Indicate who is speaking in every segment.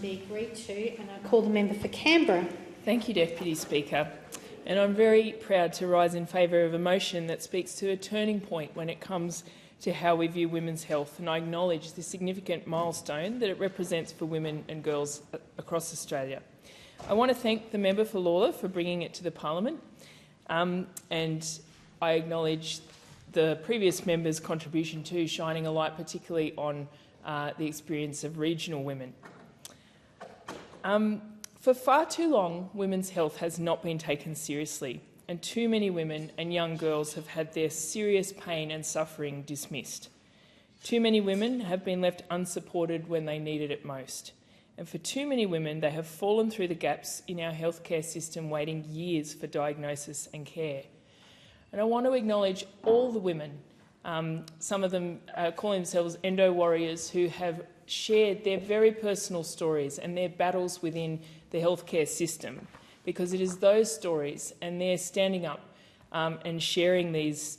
Speaker 1: be agreed to, and I call the member for Canberra.
Speaker 2: Thank you, Deputy Speaker. And I'm very proud to rise in favour of a motion that speaks to a turning point when it comes to how we view women's health, and I acknowledge the significant milestone that it represents for women and girls across Australia. I want to thank the member for Lawler for bringing it to the Parliament, and I acknowledge the previous member's contribution to shining a light particularly on the experience of regional women. For far too long, women's health has not been taken seriously, and too many women and young girls have had their serious pain and suffering dismissed. Too many women have been left unsupported when they needed it most. And for too many women, they have fallen through the gaps in our healthcare system, waiting years for diagnosis and care. And I want to acknowledge all the women, some of them calling themselves endo warriors, who have shared their very personal stories and their battles within the healthcare system, because it is those stories and their standing up and sharing these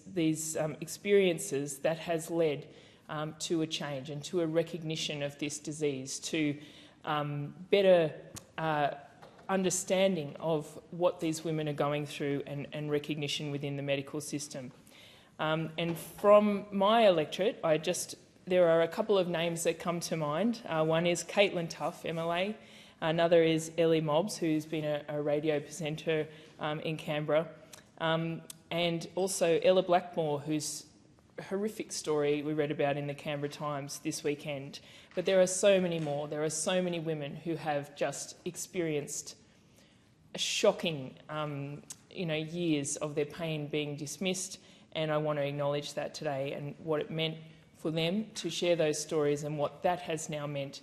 Speaker 2: experiences that has led to a change and to a recognition of this disease, to better understanding of what these women are going through and recognition within the medical system. And from my electorate, there are a couple of names that come to mind. One is Caitlin Tuff, MLA. Another is Ellie Mobbs, who's been a radio presenter in Canberra. And also Ella Blackmore, whose horrific story we read about in the Canberra Times this weekend. But there are so many more. There are so many women who have just experienced a shocking years of their pain being dismissed, and I want to acknowledge that today and what it meant for them to share those stories and what that has now meant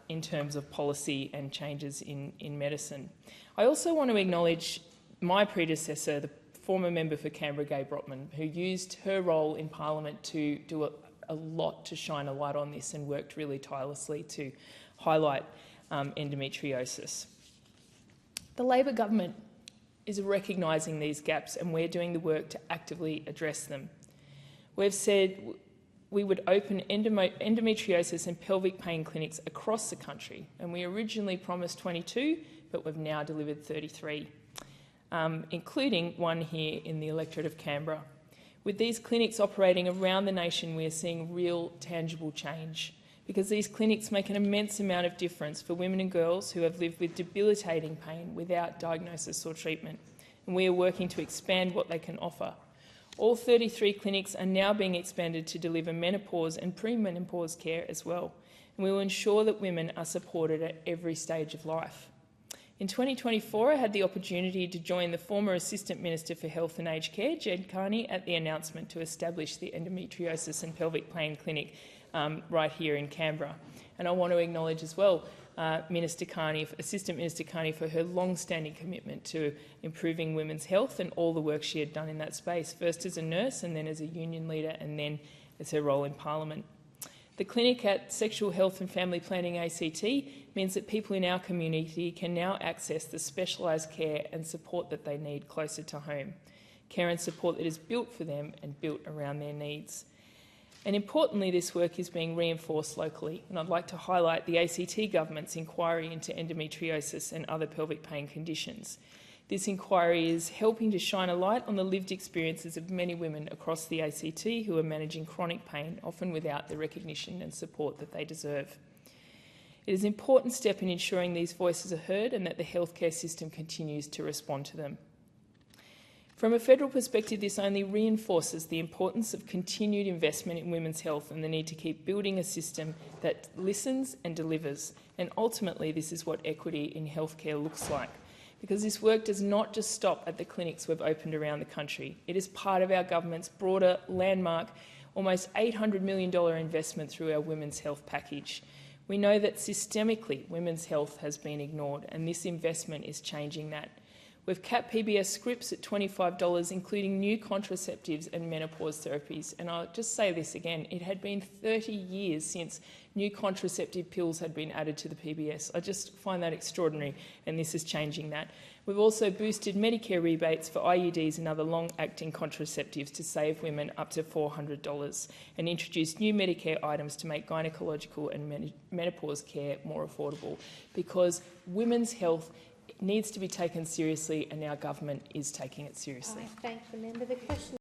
Speaker 2: in terms of policy and changes in medicine. I also want to acknowledge my predecessor, the former member for Canberra, Gai Brotman, who used her role in Parliament to do a lot to shine a light on this and worked really tirelessly to highlight endometriosis. The Labor government is recognising these gaps, and we're doing the work to actively address them. We've said we would open endometriosis and pelvic pain clinics across the country, and we originally promised 22, but we've now delivered 33, including one here in the electorate of Canberra. With these clinics operating around the nation, we are seeing real, tangible change, because these clinics make an immense amount of difference for women and girls who have lived with debilitating pain without diagnosis or treatment, and we are working to expand what they can offer. All 33 clinics are now being expanded to deliver menopause and pre-menopause care as well, and we will ensure that women are supported at every stage of life. In 2024, I had the opportunity to join the former Assistant Minister for Health and Aged Care, Jed Carney, at the announcement to establish the Endometriosis and Pelvic Pain Clinic right here in Canberra. And I want to acknowledge as well Assistant Minister Carney, for her long-standing commitment to improving women's health and all the work she had done in that space, first as a nurse and then as a union leader and then as her role in Parliament. The clinic at Sexual Health and Family Planning ACT means that people in our community can now access the specialised care and support that they need closer to home, care and support that is built for them and built around their needs. And importantly, this work is being reinforced locally, and I'd like to highlight the ACT government's inquiry into endometriosis and other pelvic pain conditions. This inquiry is helping to shine a light on the lived experiences of many women across the ACT who are managing chronic pain, often without the recognition and support that they deserve. It is an important step in ensuring these voices are heard and that the healthcare system continues to respond to them. From a federal perspective, this only reinforces the importance of continued investment in women's health and the need to keep building a system that listens and delivers. And ultimately, this is what equity in healthcare looks like, because this work does not just stop at the clinics we've opened around the country. It is part of our government's broader landmark, almost $800 million investment through our women's health package. We know that systemically women's health has been ignored, and this investment is changing that. We've capped PBS scripts at $25, including new contraceptives and menopause therapies. And I'll just say this again, it had been 30 years since new contraceptive pills had been added to the PBS. I just find that extraordinary, and this is changing that. We've also boosted Medicare rebates for IUDs and other long-acting contraceptives to save women up to $400, and introduced new Medicare items to make gynecological and menopause care more affordable, because women's health needs to be taken seriously, and our government is taking it seriously.
Speaker 1: I thank the member. The question